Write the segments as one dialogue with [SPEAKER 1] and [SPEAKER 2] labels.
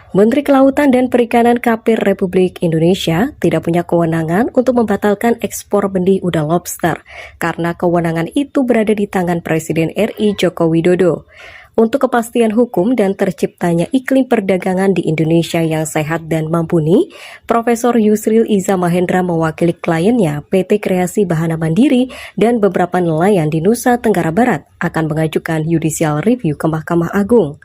[SPEAKER 1] Menteri Kelautan dan Perikanan KP Republik Indonesia tidak punya kewenangan untuk membatalkan ekspor benih udang lobster karena kewenangan itu berada di tangan Presiden RI Joko Widodo. Untuk kepastian hukum dan terciptanya iklim perdagangan di Indonesia yang sehat dan mumpuni, Profesor Yusril Iza Mahendra mewakili kliennya PT Kreasi Bahana Mandiri dan beberapa nelayan di Nusa Tenggara Barat akan mengajukan judicial review ke Mahkamah Agung.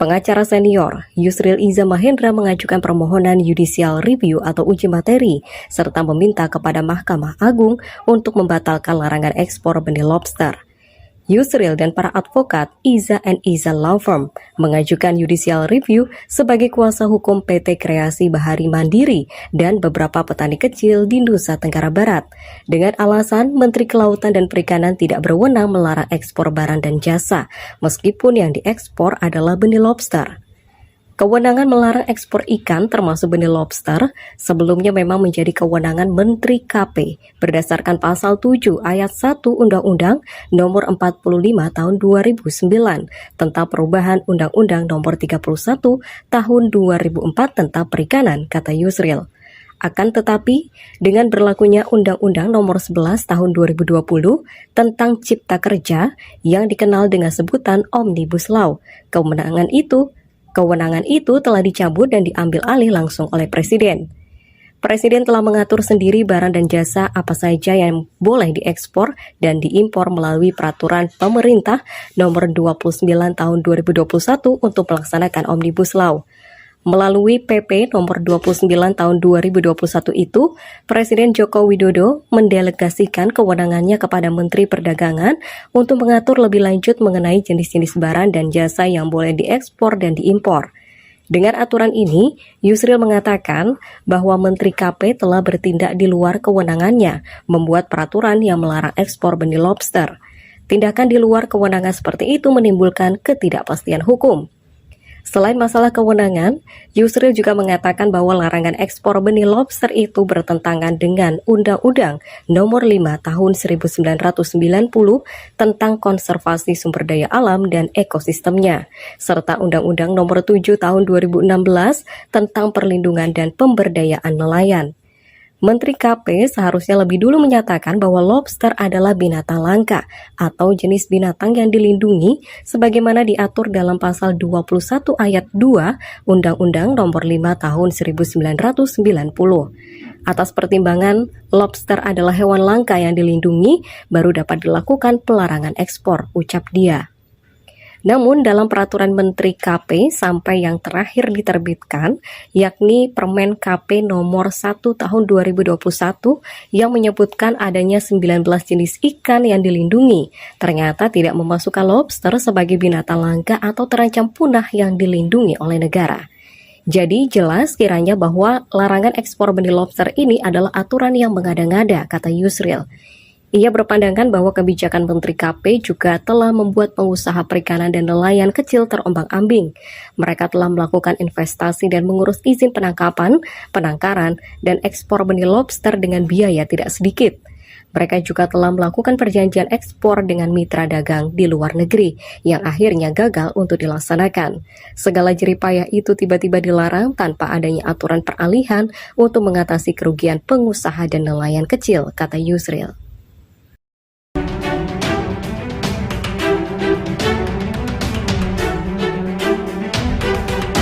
[SPEAKER 1] Pengacara senior, Yusril Iza Mahendra mengajukan permohonan judicial review atau uji materi, serta meminta kepada Mahkamah Agung untuk membatalkan larangan ekspor benih lobster. Yusril dan para advokat Iza & Iza Law Firm mengajukan judicial review sebagai kuasa hukum PT Kreasi Bahari Mandiri dan beberapa petani kecil di Nusa Tenggara Barat dengan alasan Menteri Kelautan dan Perikanan tidak berwenang melarang ekspor barang dan jasa meskipun yang diekspor adalah benih lobster. Kewenangan melarang ekspor ikan termasuk benih lobster sebelumnya memang menjadi kewenangan Menteri KP berdasarkan pasal 7 ayat 1 Undang-Undang Nomor 45 Tahun 2009 tentang perubahan Undang-Undang Nomor 31 Tahun 2004 tentang perikanan, kata Yusril. Akan tetapi, dengan berlakunya Undang-Undang Nomor 11 Tahun 2020 tentang Cipta Kerja yang dikenal dengan sebutan Omnibus Law, Kewenangan itu telah dicabut dan diambil alih langsung oleh Presiden. Presiden telah mengatur sendiri barang dan jasa apa saja yang boleh diekspor dan diimpor melalui Peraturan Pemerintah Nomor 29 Tahun 2021 untuk melaksanakan Omnibus Law. Melalui PP Nomor 29 Tahun 2021 itu, Presiden Joko Widodo mendelegasikan kewenangannya kepada Menteri Perdagangan untuk mengatur lebih lanjut mengenai jenis-jenis barang dan jasa yang boleh diekspor dan diimpor. Dengan aturan ini, Yusril mengatakan bahwa Menteri KP telah bertindak di luar kewenangannya, membuat peraturan yang melarang ekspor benih lobster. Tindakan di luar kewenangan seperti itu menimbulkan ketidakpastian hukum. Selain masalah kewenangan, Yusril juga mengatakan bahwa larangan ekspor benih lobster itu bertentangan dengan Undang-Undang Nomor 5 Tahun 1990 tentang konservasi sumber daya alam dan ekosistemnya, serta Undang-Undang Nomor 7 Tahun 2016 tentang perlindungan dan pemberdayaan nelayan. Menteri KP seharusnya lebih dulu menyatakan bahwa lobster adalah binatang langka atau jenis binatang yang dilindungi sebagaimana diatur dalam pasal 21 ayat 2 Undang-Undang Nomor 5 Tahun 1990. Atas pertimbangan lobster adalah hewan langka yang dilindungi, baru dapat dilakukan pelarangan ekspor, ucap dia. Namun dalam peraturan Menteri KP sampai yang terakhir diterbitkan, yakni Permen KP nomor 1 tahun 2021 yang menyebutkan adanya 19 jenis ikan yang dilindungi, ternyata tidak memasukkan lobster sebagai binatang langka atau terancam punah yang dilindungi oleh negara. Jadi jelas kiranya bahwa larangan ekspor benih lobster ini adalah aturan yang mengada-ngada, kata Yusril. Ia berpandangan bahwa kebijakan Menteri KP juga telah membuat pengusaha perikanan dan nelayan kecil terombang-ambing. Mereka telah melakukan investasi dan mengurus izin penangkapan, penangkaran, dan ekspor benih lobster dengan biaya tidak sedikit. Mereka juga telah melakukan perjanjian ekspor dengan mitra dagang di luar negeri yang akhirnya gagal untuk dilaksanakan. Segala jeripayah itu tiba-tiba dilarang tanpa adanya aturan peralihan untuk mengatasi kerugian pengusaha dan nelayan kecil, kata Yusril.